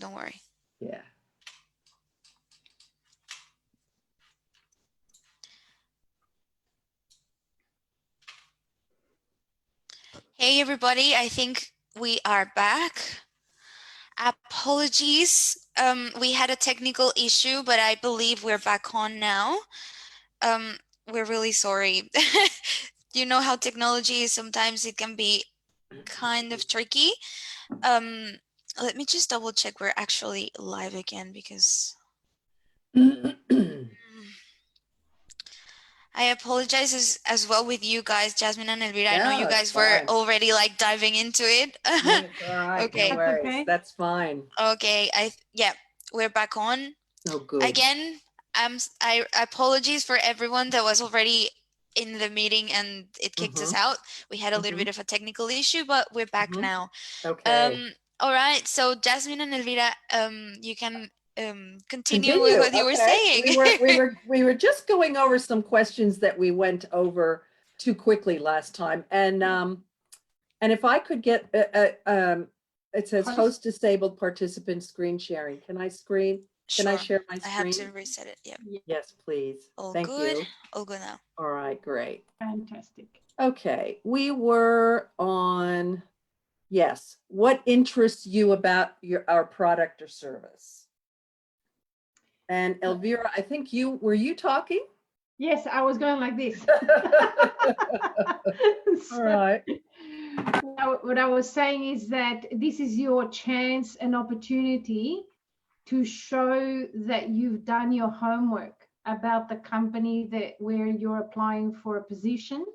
don't worry. Yeah. Hey everybody, I think we are back. Apologies. We had a technical issue, but I believe we're back on now. We're really sorry. You know how technology is, sometimes it can be kind of tricky. Let me just double check we're actually live again because I apologize as well with you guys, Jasmine and Elvira. I know you No, it's guys were fine. already like diving into it. No, it's all right. Okay. No That's worries. okay. That's fine. Okay, yeah, we're back on. Oh, good. Again, I apologies for everyone that was already in the meeting and it kicked us out. We had a little bit of a technical issue, but we're back now. Okay. All right, so Jasmine and Elvira, you can continue with what you were Okay. saying. We were just going over some questions that we went over too quickly last time, and if I could get it says host disabled participant screen sharing. Can I screen? Can I Sure. share my I had screen? to reset it. Yep. Yes, please. All Thank good. you. All good now. All right, great. Fantastic. Okay, we were on, yes, what interests you about our product or service? And Elvira, I think were you talking? Yes, I was going like this. All right. What I was saying is that this is your chance and opportunity to show that you've done your homework about the company where you're applying for a position.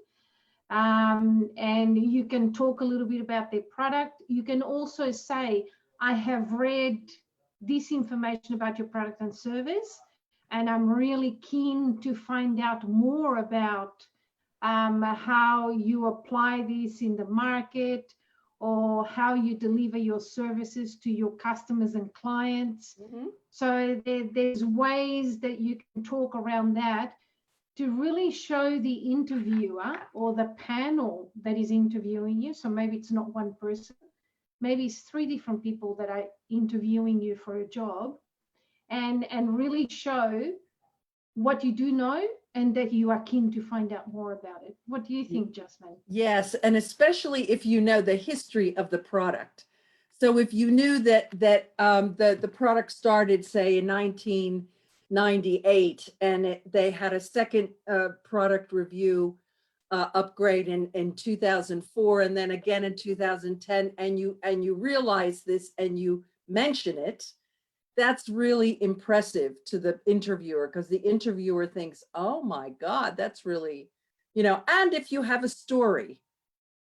And you can talk a little bit about their product. You can also say, I have read this information about your product and service, and I'm really keen to find out more about how you apply this in the market, or how you deliver your services to your customers and clients. So there's ways that you can talk around that to really show the interviewer or the panel that is interviewing you. So maybe it's not one person, maybe it's 3 different people that are interviewing you for a job, and really show what you do know and that you are keen to find out more about it. What do you think, Jasmine? Yes, and especially if you know the history of the product. So if you knew that the product started, say, in 1998, and they had a second product review upgrade in 2004, and then again in 2010, and you realize this and you mention it, that's really impressive to the interviewer, because the interviewer thinks, oh my God, that's really, and if you have a story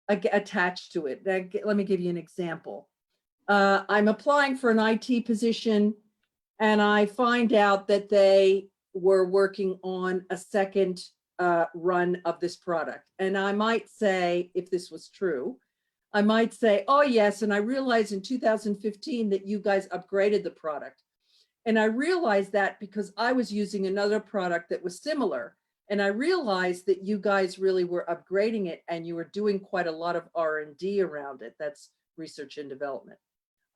attached to it, let me give you an example. I'm applying for an IT position, and I find out that they were working on a second run of this product. And I might say, if this was true, I might say, oh yes, and I realized in 2015 that you guys upgraded the product. And I realized that because I was using another product that was similar. And I realized that you guys really were upgrading it, and you were doing quite a lot of R&D around it. That's research and development.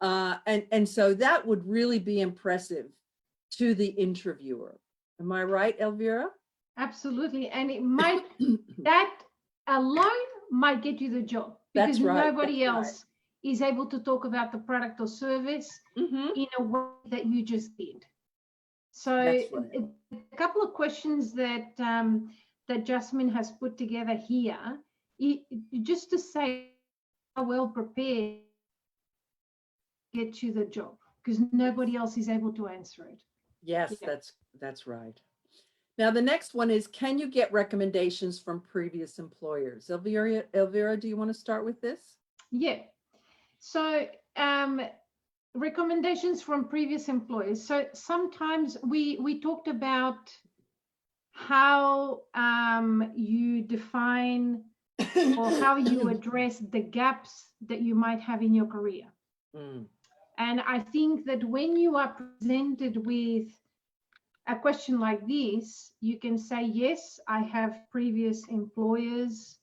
And so that would really be impressive to the interviewer. Am I right, Elvira? Absolutely. And it might, that alone might get you the job, because nobody else is able to talk about the product or service in a way that you just did. So a couple of questions that that Jasmine has put together here, just to say how well prepared get you the job, because nobody else is able to answer it. Yes, that's right. Now, the next one is, can you get recommendations from previous employers? Elvira, do you want to start with this? Yeah. So recommendations from previous employers. So sometimes we talked about how you define or how you address the gaps that you might have in your career. And I think that when you are presented with a question like this, you can say, yes, I have previous employers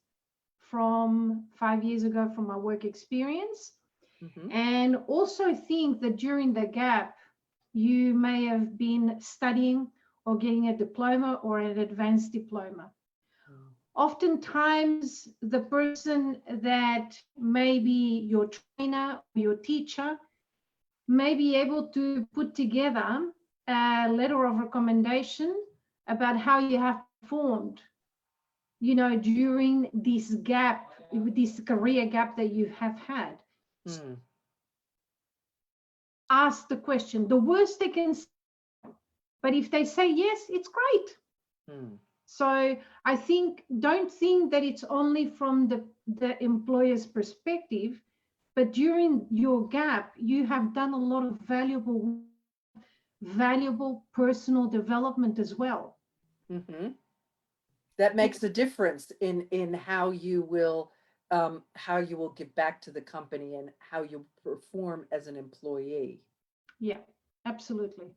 from 5 years ago from my work experience. Mhm. And also think that during the gap, you may have been studying or getting a diploma or an advanced diploma. Mm. Oftentimes, the person that may be your trainer or your teacher may be able to put together a letter of recommendation about how you have performed, during this gap, this career gap that you have had. Mm. Ask the question. The worst they can say, but if they say yes, it's great. Mm. So I think, don't think that it's only from the employer's perspective, but during your gap, you have done a lot of valuable personal development as well. Mhm. That makes a difference in how you will give back to the company and how you perform as an employee. Yeah, absolutely.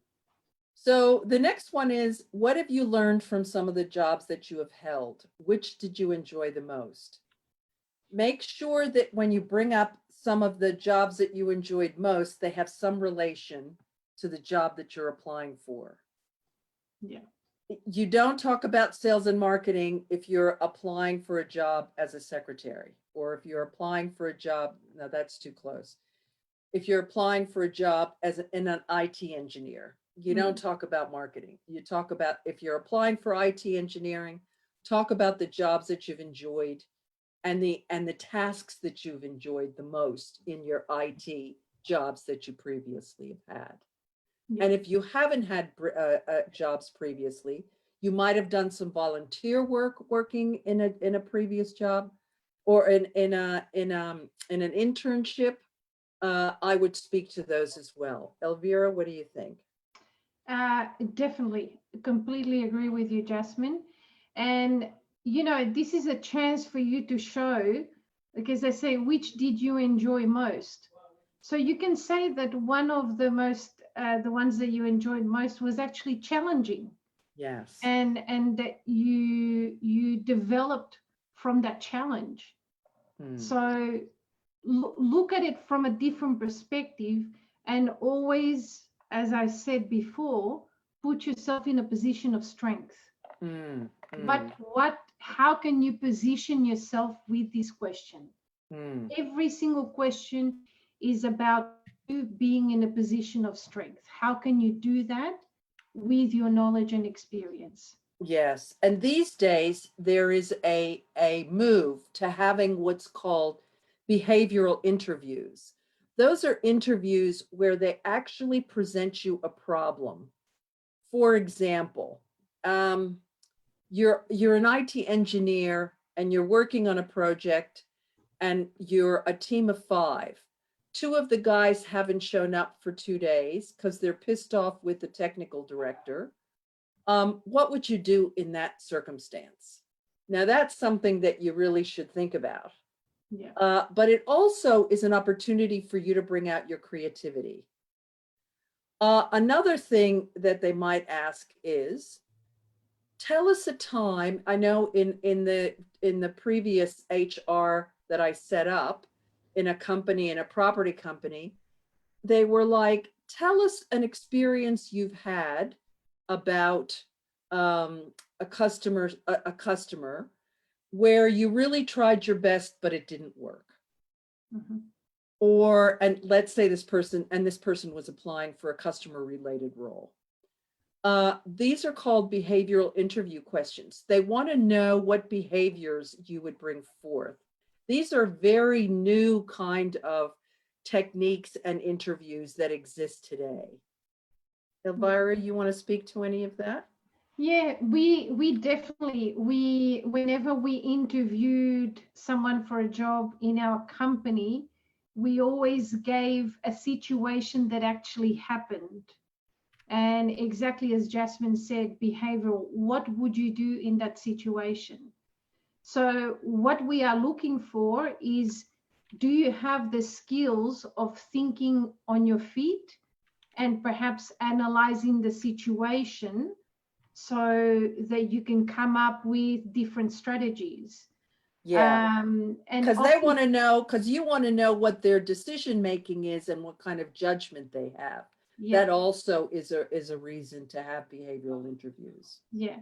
So the next one is, what have you learned from some of the jobs that you have held? Which did you enjoy the most? Make sure that when you bring up some of the jobs that you enjoyed most, they have some relation to the job that you're applying for. Yeah. You don't talk about sales and marketing if you're applying for a job as a secretary, or if you're applying for a job, no, that's too close. If you're applying for a job as an IT engineer, you don't talk about marketing. You talk about, if you're applying for IT engineering, talk about the jobs that you've enjoyed and the tasks that you've enjoyed the most in your IT jobs that you previously have had. Yeah. And if you haven't had jobs previously, you might have done some volunteer work working in a previous job, or in an internship. I would speak to those as well. Elvira, what do you think? Definitely, completely agree with you, Jasmine. And this is a chance for you to show, because they say, which did you enjoy most? So you can say that one of the ones that you enjoyed most was actually challenging, Yes. and that you developed from that challenge. Hmm. So look at it from a different perspective, and always, as I said before, put yourself in a position of strength. Hmm. But how can you position yourself with this question? Hmm. Every single question is about you being in a position of strength. How can you do that with your knowledge and experience? Yes. And these days, there is a move to having what's called behavioral interviews. Those are interviews where they actually present you a problem. For example, you're an IT engineer and you're working on a project, and you're a team of 5. 2 of the guys haven't shown up for 2 days because they're pissed off with the technical director. What would you do in that circumstance? Now, that's something that you really should think about. Yeah. But it also is an opportunity for you to bring out your creativity. Another thing that they might ask is, tell us a time. I know in the previous HR that I set up in a company, in a property company, they were like, tell us an experience you've had about a customer where you really tried your best but it didn't work. Mhm. Or, and let's say this person was applying for a customer related role. These are called behavioral interview questions. They want to know what behaviors you would bring forth. These are very new kind of techniques and interviews that exist today. Elvira, you want to speak to any of that? Yeah, we definitely, whenever we interviewed someone for a job in our company, we always gave a situation that actually happened. And exactly as Jasmine said, behavioral, what would you do in that situation? So what we are looking for is, do you have the skills of thinking on your feet and perhaps analyzing the situation so that you can come up with different strategies? Yeah. And Because they often- want to know, because you want to know what their decision making is and what kind of judgment they have. yeah, That also is a reason to have behavioral interviews. yeah.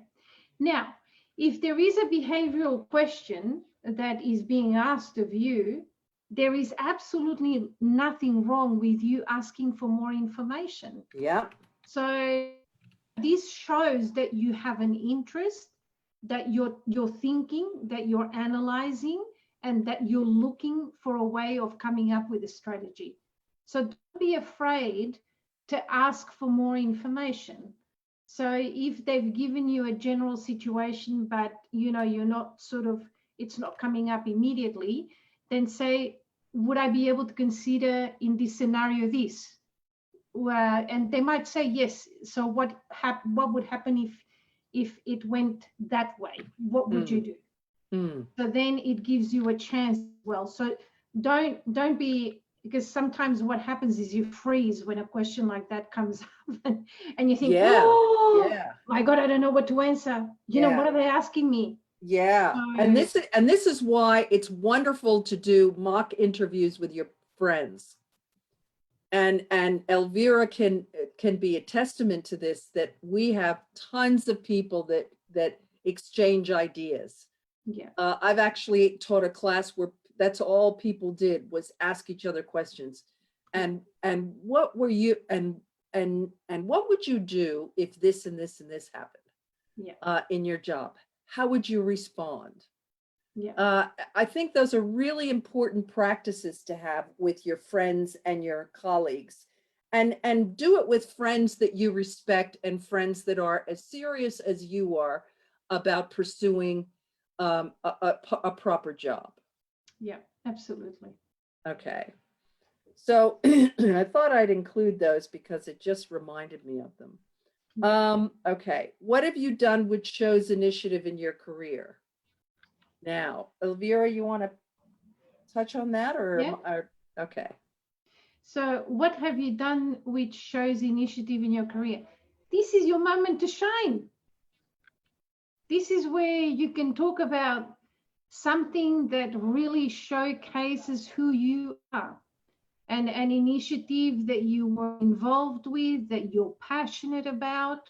Now, if there is a behavioral question that is being asked of you, there is absolutely nothing wrong with you asking for more information. Yeah. So this shows that you have an interest, that you're thinking, that you're analyzing, and that you're looking for a way of coming up with a strategy. So don't be afraid to ask for more information. So if they've given you a general situation, but you're not it's not coming up immediately, then say, would I be able to consider in this scenario this? And they might say yes. So what would happen if it went that way? What would you do? So then it gives you a chance as well. So don't be, because sometimes what happens is you freeze when a question like that comes up and you think, Yeah. oh Yeah. my God, I don't know what to answer. Yeah. What are they asking me? Yeah. And this is why it's wonderful to do mock interviews with your friends. And Elvira can be a testament to this, that we have tons of people that exchange ideas. Yeah. I've actually taught a class where that's all people did was ask each other questions. And what were you and what would you do if this and this and this happened? Yeah. In your job? How would you respond? Yeah. I think those are really important practices to have with your friends and your colleagues, and do it with friends that you respect and friends that are as serious as you are about pursuing a proper job. Yeah, absolutely. Okay. So I thought I'd include those because it just reminded me of them. Okay. What have you done which shows initiative in your career? Now, Elvira, you want to touch on that Yeah. Okay. So what have you done which shows initiative in your career? This is your moment to shine. This is where you can talk about something that really showcases who you are, and an initiative that you were involved with, that you're passionate about.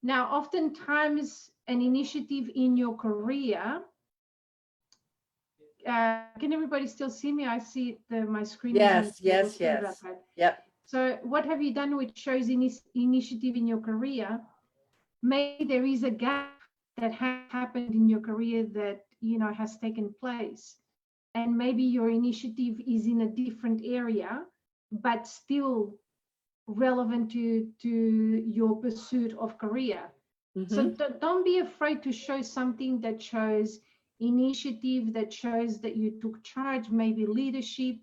Now, oftentimes an initiative in your career, can everybody still see me? I see my screen. Yes, is yes. Yep. So what have you done which shows initiative in your career? Maybe there is a gap that has happened in your career that has taken place, and maybe your initiative is in a different area but still relevant to your pursuit of career. So don't be afraid to show something that shows initiative, that shows that you took charge, maybe leadership,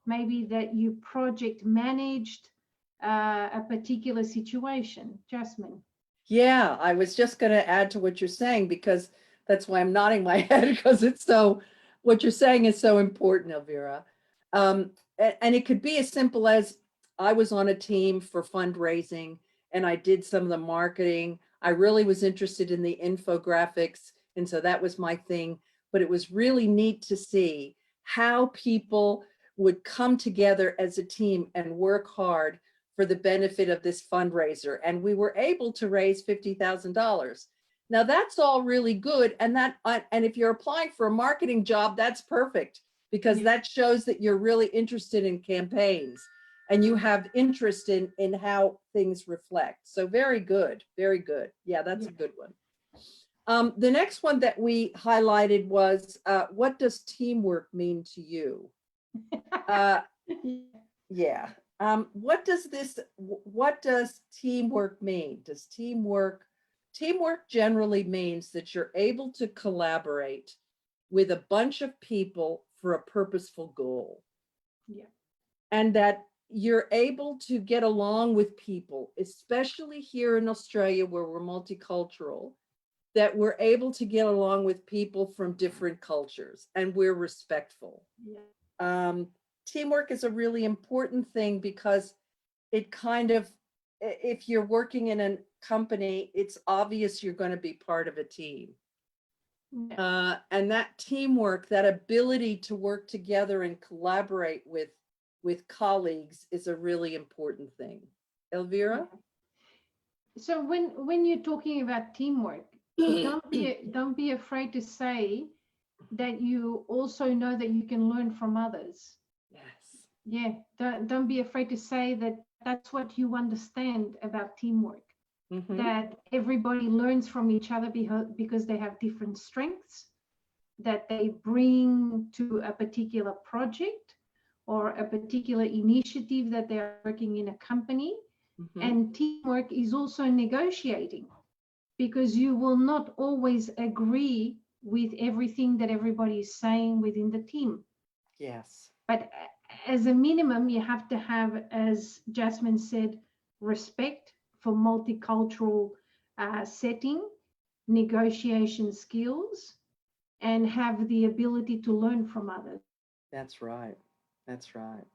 maybe that you project managed a particular situation. Jasmine. Yeah, I was just going to add to what you're saying, because that's why I'm nodding my head, because what you're saying is so important, Elvira. And it could be as simple as I was on a team for fundraising and I did some of the marketing. I really was interested in the infographics, and so that was my thing. But it was really neat to see how people would come together as a team and work hard for the benefit of this fundraiser. And we were able to raise $50,000. Now that's all really good. And if you're applying for a marketing job, that's perfect, because that shows that you're really interested in campaigns and you have interest in how things reflect. So very good, very good. Yeah, that's a good one. The next one that we highlighted was, what does teamwork mean to you? Yeah. What does teamwork mean? Does teamwork generally means that you're able to collaborate with a bunch of people for a purposeful goal. Yeah. And that you're able to get along with people, especially here in Australia where we're multicultural, that we're able to get along with people from different cultures and we're respectful. Yeah. Teamwork is a really important thing because it kind of if you're working in a company, it's obvious you're going to be part of a team. Yeah. And that teamwork, that ability to work together and collaborate with colleagues is a really important thing. Elvira? So when you're talking about teamwork, don't be afraid to say that you also know that you can learn from others. Yes. Yeah, don't be afraid to say that that's what you understand about teamwork. Mhm. That everybody learns from each other because they have different strengths that they bring to a particular project or a particular initiative that they're working in a company. Mhm. And teamwork is also negotiating, because you will not always agree with everything that everybody is saying within the team. Yes. But as a minimum, you have to have, as Jasmine said, respect for multicultural setting, negotiation skills, and have the ability to learn from others. That's right. That's right.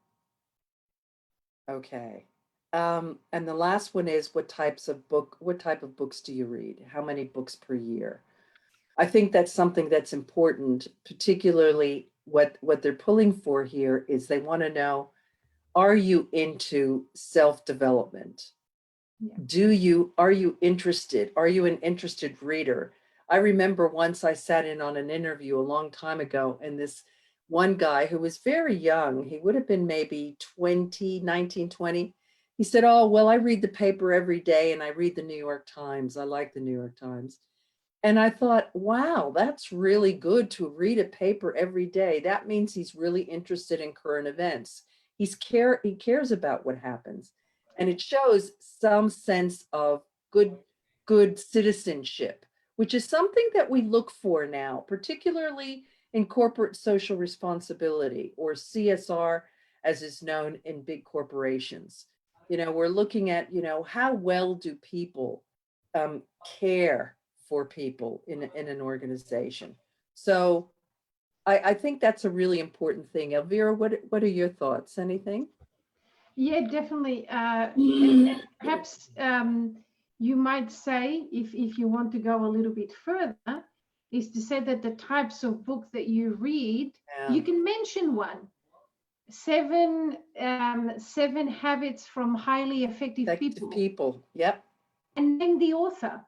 Okay. And the last one is what type of books do you read? How many books per year? I think that's something that's important, particularly what they're pulling for here is they want to know, are you into self-development? Yeah. Are you interested? Are you an interested reader? I remember once I sat in on an interview a long time ago, and this one guy who was very young, he would have been maybe 19, 20. He said, "Oh, well, I read the paper every day and I read the New York Times. I like the New York Times." And I thought, wow, that's really good to read a paper every day. That means he's really interested in current events. He cares about what happens. And it shows some sense of good citizenship, which is something that we look for now, particularly in corporate social responsibility, or CSR as is known in big corporations. We're looking at, how well do people care for people in an organization. So I think that's a really important thing. Elvira, what are your thoughts? Anything? Yeah, definitely. And perhaps you might say, if you want to go a little bit further, is to say that the types of books that you read, you can mention one. Seven habits from highly effective people, people. Yep. and name the author.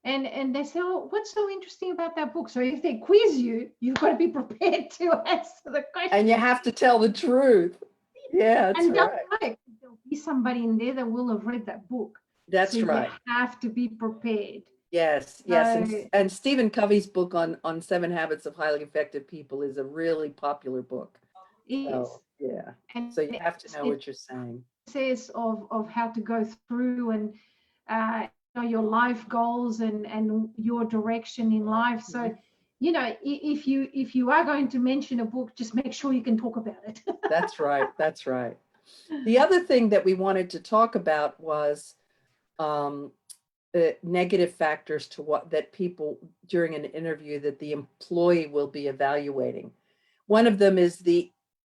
And they say, oh, what's so interesting about that book? So if they quiz you, you've got to be prepared to answer the question. And you have to tell the truth. Yeah, that's and right. There'll be somebody in there that will have read that book. That's so right. You have to be prepared. Yes, yes. So, And Stephen Covey's book on 7 Habits of Highly Effective People is a really popular book. So, yeah. And so you have to know what you're saying. Process of how to go through and your life goals and your direction in life. So, if you are going to mention a book, just make sure you can talk about it. That's right. That's right. The other thing that we wanted to talk about was negative factors to what that people during an interview that the employee will be evaluating. One of them is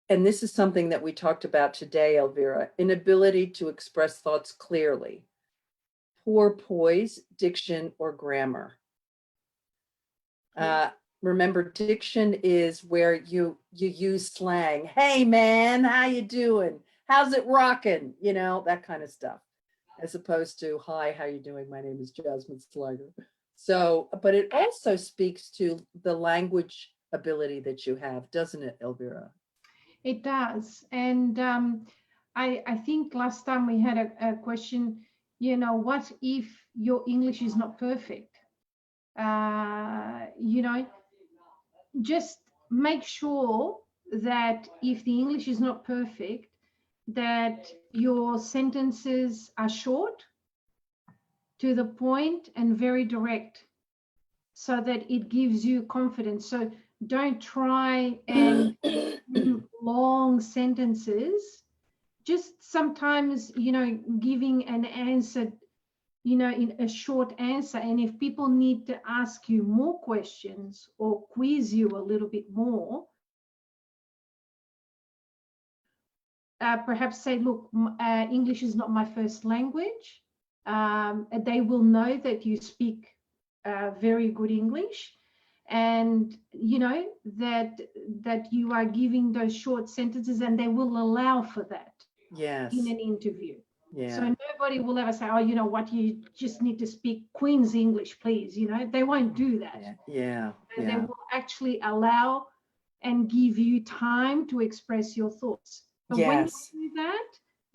and this is something that we talked about today, Elvira, inability to express thoughts clearly, poor poise, diction, or grammar. Remember, diction is where you use slang. Hey man, how you doing? How's it rocking? That kind of stuff, as opposed to, hi, how you doing? My name is Jasmine Sliger. So, but it also speaks to the language ability that you have, doesn't it, Elvira? It does. And I think last time we had a question, what if your English is not perfect? Just make sure that if the English is not perfect, that your sentences are short, to the point, and very direct, so that it gives you confidence. So don't try and long sentences. Just sometimes, giving an answer, in a short answer. And if people need to ask you more questions or quiz you a little bit more, perhaps say, look, English is not my first language. They will know that you speak very good English, and you know that you are giving those short sentences, and they will allow for that Yes. in an interview. Yeah. So nobody will ever say, oh, you know what, you just need to speak Queen's English, please. You know, they won't do that. Yeah. They Yeah. will actually allow and give you time to express your thoughts. But when you Yes. do that,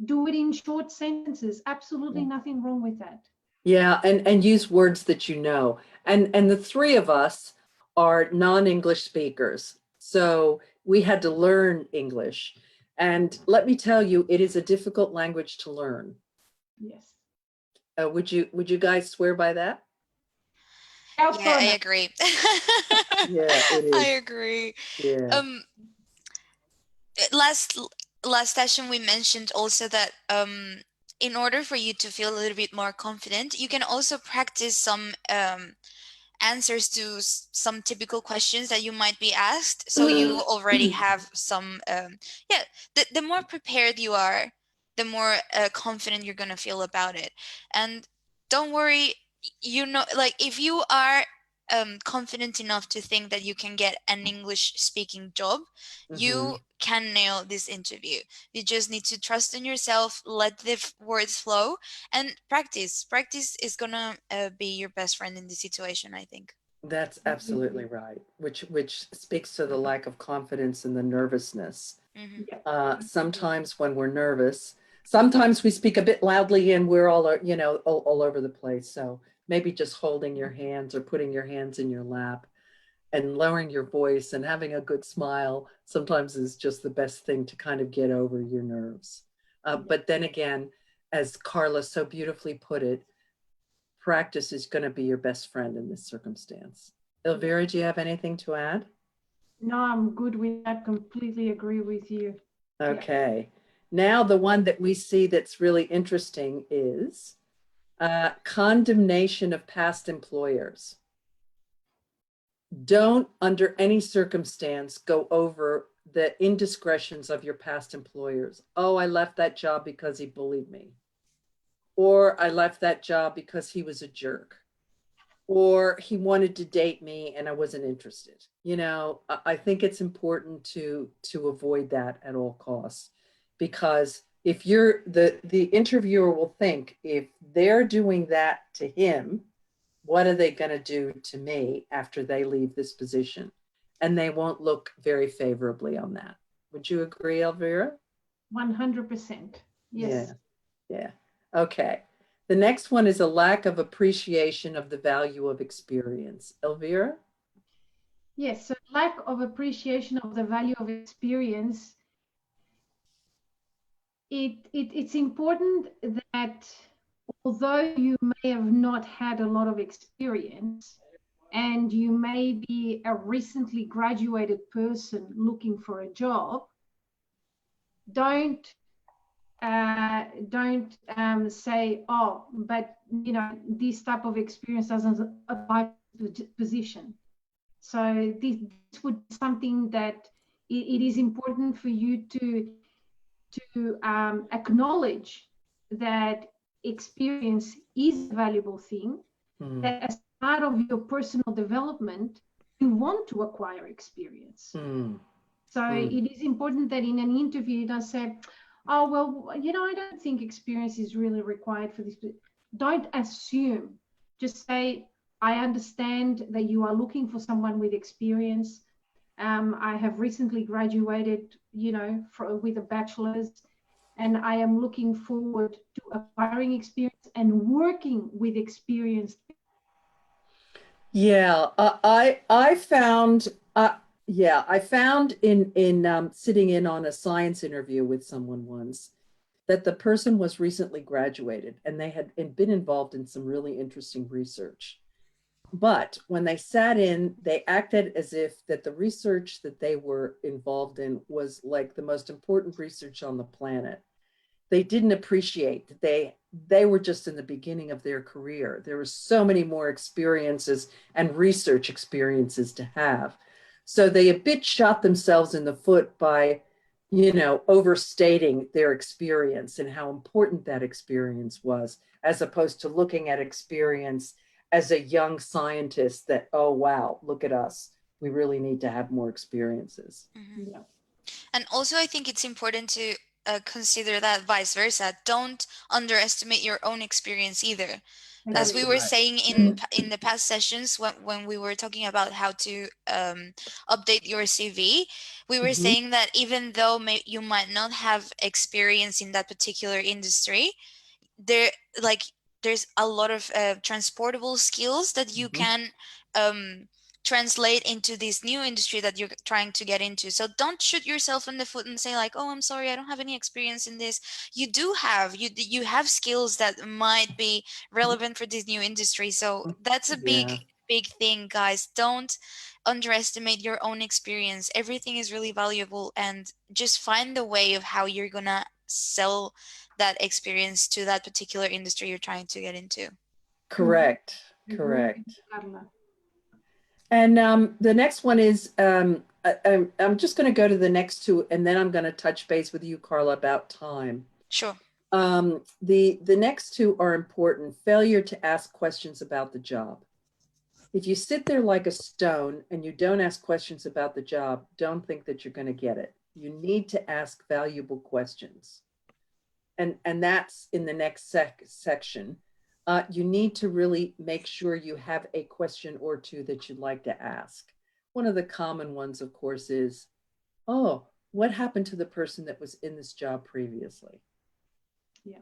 do it in short sentences. Absolutely Yeah. nothing wrong with that. Yeah, and use words that you know. And the three of us are non-English speakers. So we had to learn English. And let me tell you, it is a difficult language to learn. Yes. Would you guys swear by that? Yeah, I agree. Yeah, it is. I agree. Yeah. Last session we mentioned also that in order for you to feel a little bit more confident, you can also practice some answers to some typical questions that you might be asked, so you already have some yeah, the more prepared you are, the more confident you're gonna feel about it. And don't worry, you know, like if you are confident enough to think that you can get an English speaking job, you can nail this interview. You just need to trust in yourself, let the words flow, and practice. Practice is gonna be your best friend in this situation, I think. That's absolutely right, which speaks to the lack of confidence and the nervousness. Sometimes when we're nervous, sometimes we speak a bit loudly and we're all, you know, all over the place. So maybe just holding your hands or putting your hands in your lap and lowering your voice and having a good smile sometimes is just the best thing to kind of get over your nerves. But then again, as Carla so beautifully put it, practice is going to be your best friend in this circumstance. Elvira, do you have anything to add? No, I'm good with that. Completely agree with you. Okay. Now the one that we see that's really interesting is condemnation of past employers. Don't, under any circumstance, go over the indiscretions of your past employers. Oh, I left that job because he bullied me. Or I left that job because he was a jerk. Or he wanted to date me and I wasn't interested. You know, I think it's important to avoid that at all costs, because if you're the interviewer will think, if they're doing that to him, what are they going to do to me after they leave this position? And they won't look very favorably on that. Would you agree, Elvira? 100%. Yes. Yeah. Okay. The next one is a lack of appreciation of the value of experience. Elvira? Yes, so lack of appreciation of the value of experience. It's important that although you may have not had a lot of experience and you may be a recently graduated person looking for a job, don't say, oh, but you know, this type of experience doesn't apply to the position. So this would be something that it is important for you to acknowledge that experience is a valuable thing, that as part of your personal development, you want to acquire experience. So it is important that in an interview you don't say, oh, well, you know, I don't think experience is really required for this. Don't assume. Just say, I understand that you are looking for someone with experience. I have recently graduated, you know, with a bachelor's, and I am looking forward to acquiring experience and working with experienced. Yeah, I found I found in sitting in on a science interview with someone once that the person was recently graduated and they had been involved in some really interesting research. But when they sat in, they acted as if that the research that they were involved in was like the most important research on the planet. They didn't appreciate that they were just in the beginning of their career. There were so many more experiences and research experiences to have. So they a bit shot themselves in the foot by you know, overstating their experience and how important that experience was, as opposed to looking at experience as a young scientist that, oh, wow, look at us. We really need to have more experiences. Mhm. Yeah. And also, I think it's important to consider that vice versa. Don't underestimate your own experience either. As we Agree. were Right. saying in the past sessions, when we were talking about how to update your CV, we were Mhm. saying that even though you might not have experience in that particular industry, there like there's a lot of transportable skills that you Mhm. can um, translate into this new industry that you're trying to get into. So don't shoot yourself in the foot and say like, oh, I'm sorry, I don't have any experience in this. You do have, you have skills that might be relevant for this new industry. So that's a Yeah. big thing, guys. Don't underestimate your own experience. Everything is really valuable, and just find the way of how you're gonna sell that experience to that particular industry you're trying to get into. Correct. Agree with Correct. Carla. And the next one is I'm just going to go to the next two, and then I'm going to touch base with you, Carla, about time. Sure. The next two are important. Failure to ask questions about the job. If you sit there like a stone and you don't ask questions about the job, don't think that you're going to get it. You need to ask valuable questions. And that's in the next section. You need to really make sure you have a question or two that you'd like to ask. One of the common ones, of course, is, oh, what happened to the person that was in this job previously? Yeah.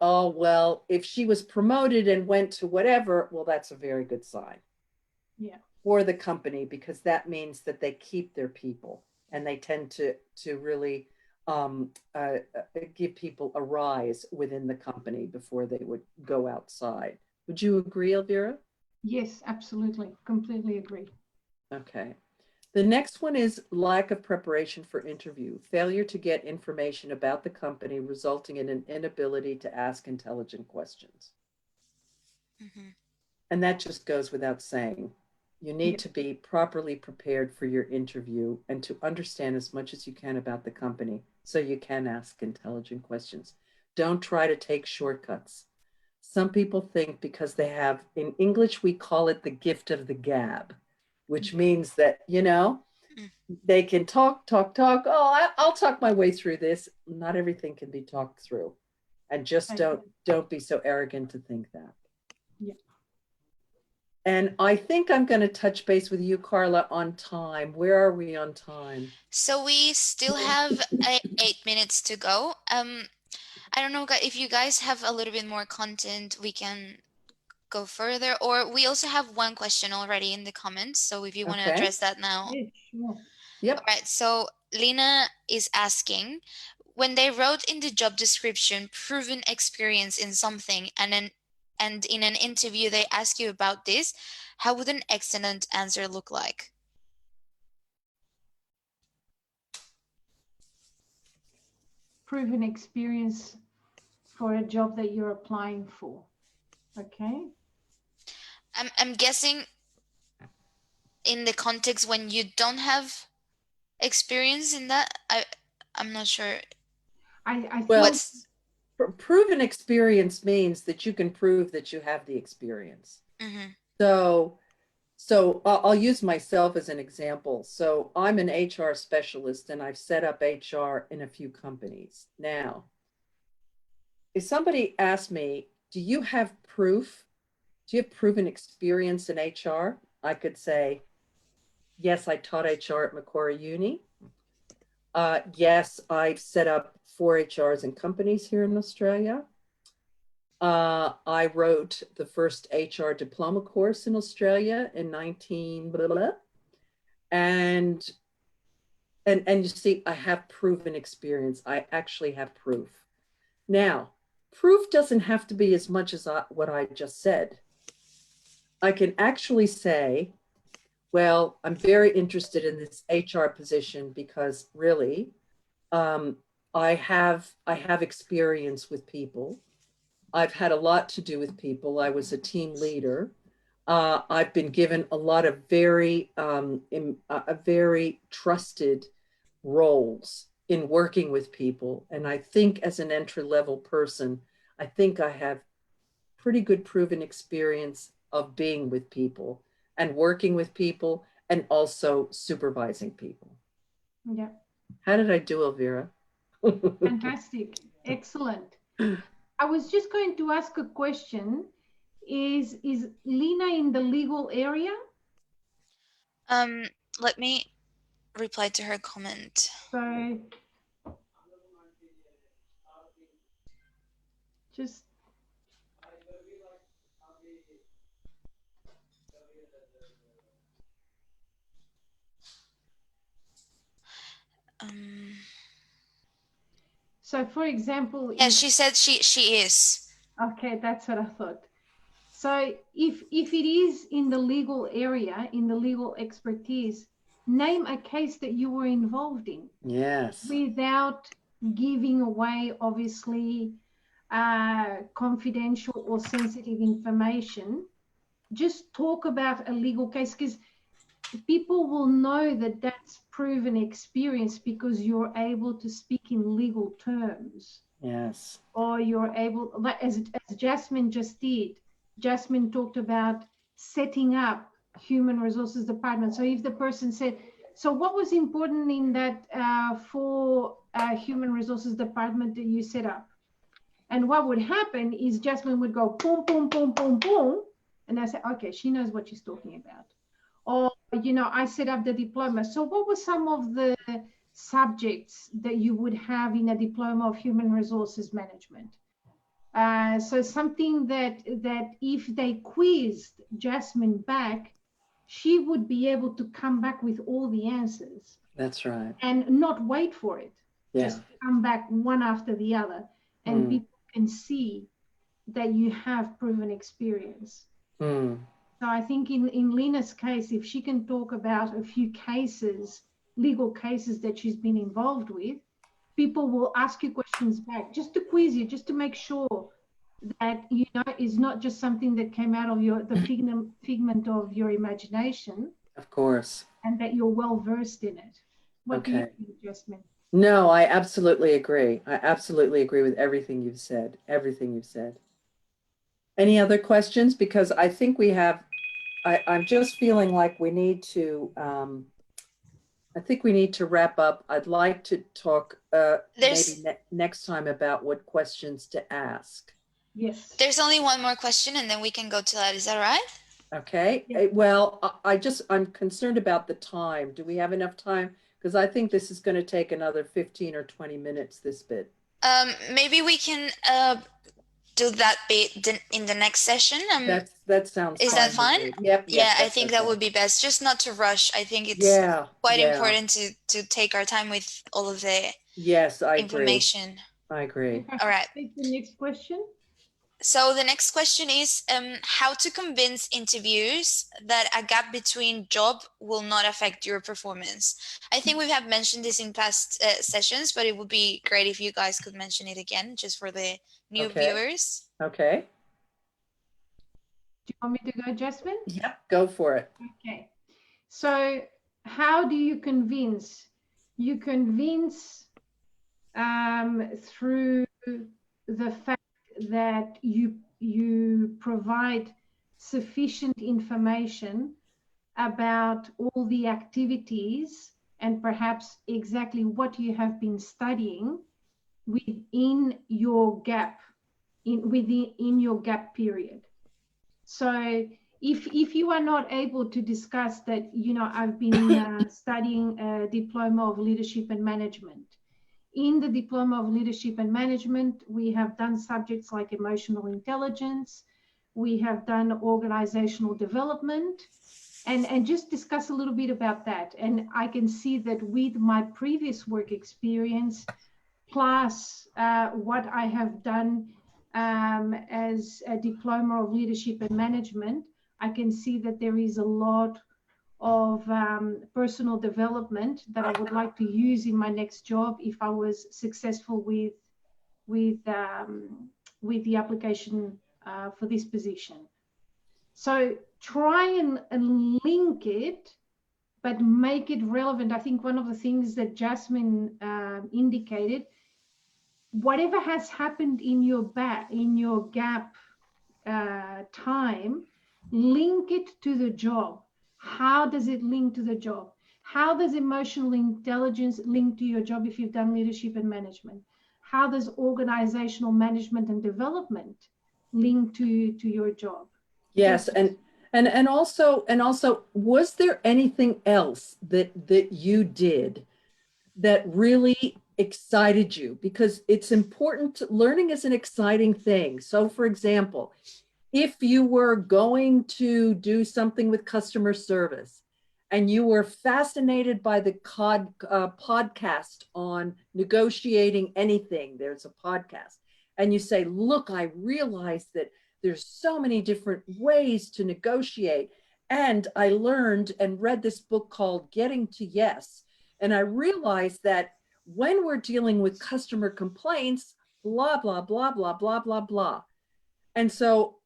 Oh, well, if she was promoted and went to whatever, well, that's a very good sign. Yeah. For the company, because that means that they keep their people and they tend to really give people a rise within the company before they would go outside. Would you agree, Elvira? Yes, absolutely. Completely agree. Okay. The next one is lack of preparation for interview, failure to get information about the company, resulting in an inability to ask intelligent questions. Mm-hmm. And that just goes without saying. You need to be properly prepared for your interview and to understand as much as you can about the company so you can ask intelligent questions. Don't try to take shortcuts. Some people think because they have, in English, we call it the gift of the gab, which means that, you know, they can talk, talk, talk. Oh, I'll talk my way through this. Not everything can be talked through. And just don't be so arrogant to think that. Yeah. And I think I'm going to touch base with you, Carla, on time. Where are we on time? So we still have 8 minutes to go. I don't know if you guys have a little bit more content, we can go further, or we also have one question already in the comments. So if you want to Okay. address that now. Yeah, sure. All Yep. right. So Lena is asking, when they wrote in the job description proven experience in something, and in an interview they ask you about this, how would an excellent answer look like? Proven experience for a job that you're applying for. Okay. I'm guessing in the context when you don't have experience in that, I'm not sure I think Well, what's. proven experience means that you can prove that you have the experience. Mhm. So, I'll use myself as an example. So I'm an HR specialist and I've set up HR in a few companies. Now, if somebody asked me, do you have proof? Do you have proven experience in HR? I could say, yes, I taught HR at Macquarie Uni. Yes, I've set up 4 HRs in companies here in Australia. I wrote the first HR diploma course in Australia in 19 blah, blah, blah. And you see, I have proven experience. I actually have proof. Now, proof doesn't have to be as much as what I just said. I can actually say, well, I'm very interested in this HR position because really, I have experience with people. I've had a lot to do with people. I was a team leader. I've been given a lot of very trusted roles in working with people. And I think as an entry-level person, I think I have pretty good proven experience of being with people and working with people and also supervising people. Yeah. How did I do, Elvira? Fantastic. Excellent. I was just going to ask a question. Is Lena in the legal area? Let me reply to her comment. So just Um, so for example, yeah, if she said she is. okay, that's what I thought. So if it is in the legal area, in the legal expertise, name a case that you were involved in Yes. without giving away, obviously, confidential or sensitive information. Just talk about a legal case, because people will know that that's proven experience because you're able to speak in legal terms, Yes. or you're able, like as Jasmine just did. Jasmine talked about setting up human resources department. So if the person said, so what was important in that for human resources department that you set up? And what would happen is Jasmine would go boom, boom, boom, boom, boom. And I say, okay, she knows what she's talking about. Or, you know, I set up the diploma. So what were some of the subjects that you would have in a diploma of human resources management? So something that if they quizzed Jasmine back, she would be able to come back with all the answers. That's right. And not wait for it. Yeah. Just come back one after the other. And people can see that you have proven experience. So I think in Lena's case, if she can talk about a few cases, legal cases that she's been involved with, people will ask you questions back just to quiz you, just to make sure that, you know, it's not just something that came out of the figment of your imagination. Of course. And that you're well versed in it. What do you Okay. think, Jasmine? No, I absolutely agree. I absolutely agree with everything you've said. Everything you've said. Any other questions? Because I think we have, I'm just feeling like we need to, I think we need to wrap up. I'd like to talk maybe next time about what questions to ask. Yes. There's only one more question and then we can go to that. Is that right? Okay. Yeah. Well, I'm concerned about the time. Do we have enough time? Because I think this is going to take another 15 or 20 minutes, this bit. Maybe we can do that bit in the next session. That sounds is that fine? Yep. Yeah, I think that would be best. Just not to rush. I think it's quite important to take our time with all of the information. I agree. Okay. All right. Take the next question. So the next question is how to convince interviewers that a gap between job will not affect your performance. I think we have mentioned this in past sessions, but it would be great if you guys could mention it again, just for the new viewers. Okay. Do you want me to go, Jasmine? Yep, go for it. Okay. So how do you convince? You convince through the fact that you provide sufficient information about all the activities and perhaps exactly what you have been studying within your gap within your gap period. So if you are not able to discuss that, you know, I've been studying a diploma of leadership and management. In the diploma of leadership and management, we have done subjects like emotional intelligence. We have done organizational development, and just discuss a little bit about that. And I can see that with my previous work experience, plus what I have done as a diploma of leadership and management, I can see that there is a lot of personal development that I would like to use in my next job if I was successful with the application for this position. So try and link it but make it relevant. I think one of the things that Jasmine indicated, whatever has happened in your gap time, link it to the job. How does it link to the job? How does emotional intelligence link to your job if you've done leadership and management? How does organizational management and development link to your job? Yes, and also, was there anything else that you did that really excited you? Because it's important learning is an exciting thing. So for example, if you were going to do something with customer service and you were fascinated by the podcast on negotiating anything, there's a podcast, and you say, look, I realized that there's so many different ways to negotiate. And I learned and read this book called Getting to Yes. And I realized that when we're dealing with customer complaints, blah, blah, blah, blah, blah, blah, blah. And so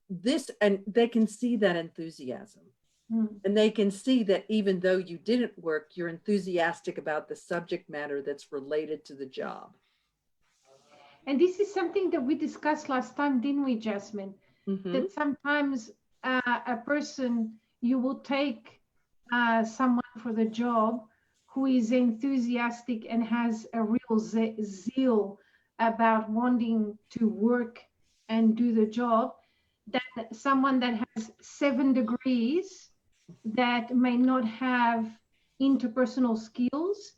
and they can see that enthusiasm. And they can see that even though you didn't work, you're enthusiastic about the subject matter that's related to the job. And this is something that we discussed last time, didn't we, Jasmine? Mm-hmm. That sometimes a person, you will take someone for the job who is enthusiastic and has a real zeal about wanting to work and do the job, than someone that has 7 degrees that may not have interpersonal skills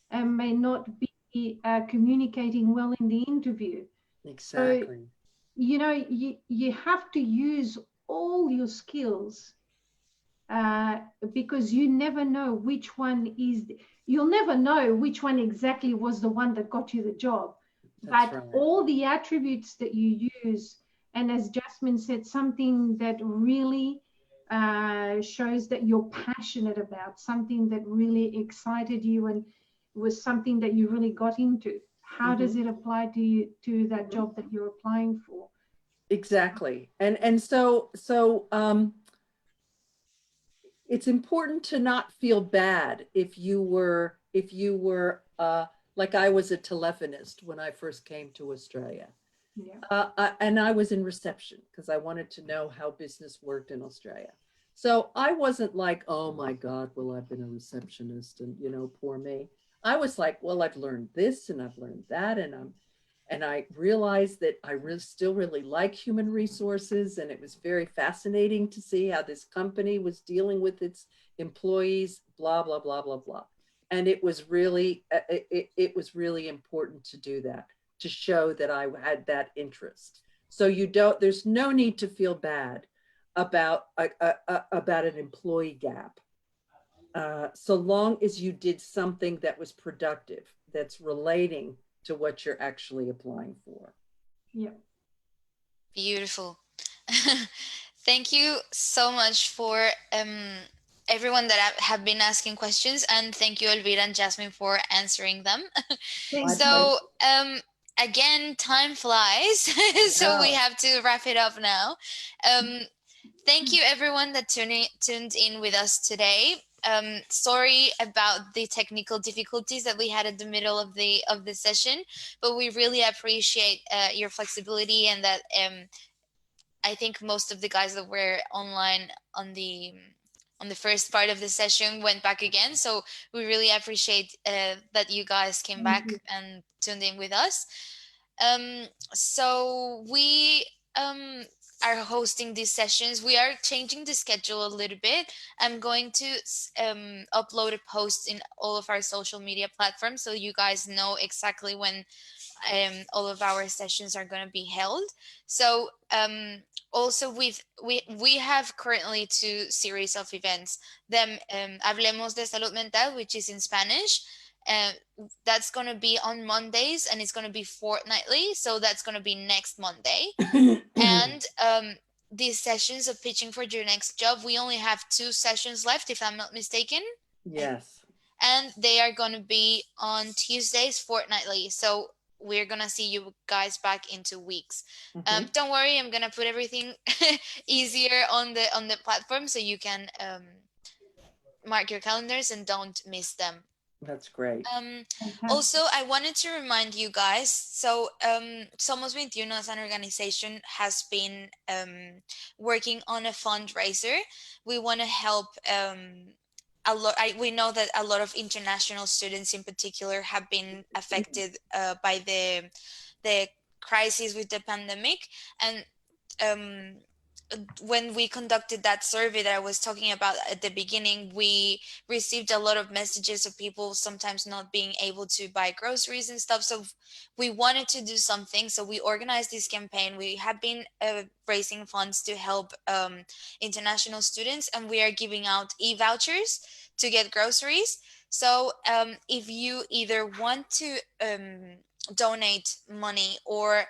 and may not be communicating well in the interview. Exactly. So, you know, you have to use all your skills because you never know which one you'll never know which one exactly was the one that got you the job. That's but right. all the attributes that you use, and as Jasmine said, something that really shows that you're passionate about, something that really excited you and was something that you really got into. How does it apply to you, to that job that you're applying for? Exactly. And so it's important to not feel bad if you were like I was a telephonist when I first came to Australia. Yeah. And I was in reception because I wanted to know how business worked in Australia. So I wasn't like, oh my God, well, I've been a receptionist and, you know, poor me. I was like, well, I've learned this and I've learned that. And I realized that I still really like human resources. And it was very fascinating to see how this company was dealing with its employees, blah, blah, blah, blah, blah. And it was really, it was really important to do that, to show that I had that interest. So there's no need to feel bad about an employee gap. So long as you did something that was productive, that's relating to what you're actually applying for. Yeah. Beautiful. Thank you so much for everyone that have been asking questions, and thank you, Elvira and Jasmine, for answering them. So again, time flies, so we have to wrap it up now. Thank you everyone that tuned in with us today. Sorry about the technical difficulties that we had at the middle of the session, but we really appreciate your flexibility, and that I think most of the guys that were online on the first part of the session went back again. So we really appreciate that you guys came back and tuned in with us. So we are hosting these sessions. We are changing the schedule a little bit. I'm going to upload a post in all of our social media platforms so you guys know exactly when all of our sessions are going to be held. So also we have currently 2 series of events. Hablemos de Salud Mental, which is in Spanish. That's going to be on Mondays, and it's going to be fortnightly. So that's going to be next Monday. And these sessions of pitching for your next job, we only have 2 sessions left, if I'm not mistaken. Yes. And they are going to be on Tuesdays fortnightly. So we're gonna see you guys back in 2 weeks. Don't worry, I'm gonna put everything easier on the platform so you can mark your calendars and don't miss them. That's great. Also, I wanted to remind you guys, so Somos 21 as an organization has been working on a fundraiser. We want to help a lot. We know that a lot of international students in particular have been affected by the crisis with the pandemic. And when we conducted that survey that I was talking about at the beginning, we received a lot of messages of people sometimes not being able to buy groceries and stuff. So we wanted to do something. So we organized this campaign. We have been raising funds to help international students, and we are giving out e-vouchers to get groceries. So if you either want to donate money or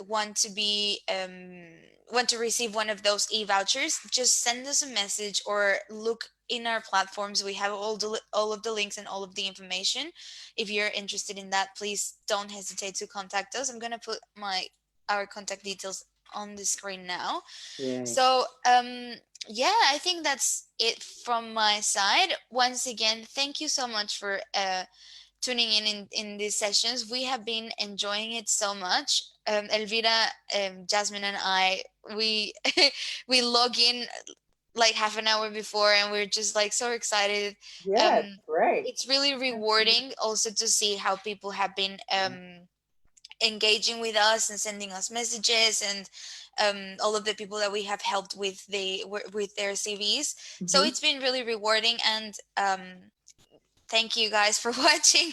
want to receive one of those e-vouchers, just send us a message or look in our platforms. We have all of the links and all of the information. If you're interested in that, please don't hesitate to contact us. I'm gonna put our contact details on the screen now. Yeah. So yeah, I think that's it from my side. Once again, thank you so much for tuning in these sessions. We have been enjoying it so much. Elvira, Jasmine, and I, we we log in like half an hour before, and we're just like so excited. Yeah, great. It's really rewarding also to see how people have been engaging with us and sending us messages, and all of the people that we have helped with their CVs. So it's been really rewarding, and thank you guys for watching.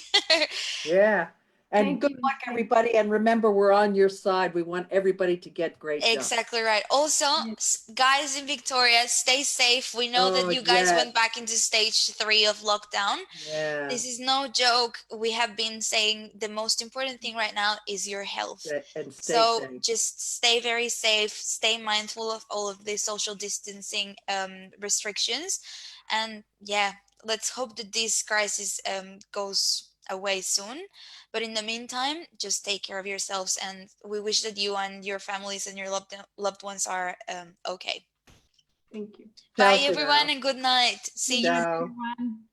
Yeah. And Thank good you. luck, everybody. And remember, we're on your side. We want everybody to get great jobs. Exactly right. Also, guys in Victoria, stay safe. We know Oh, that you guys yes. went back into stage 3 of lockdown. Yeah. This is no joke. We have been saying the most important thing right now is your health. And stay So safe. just stay very safe, stay mindful of all of the social distancing restrictions. And yeah, let's hope that this crisis goes away soon. But in the meantime, just take care of yourselves, and we wish that you and your families and your loved ones are okay. Thank you. Bye, Ciao, everyone, ciao. and good night. See you. Ciao. Everyone.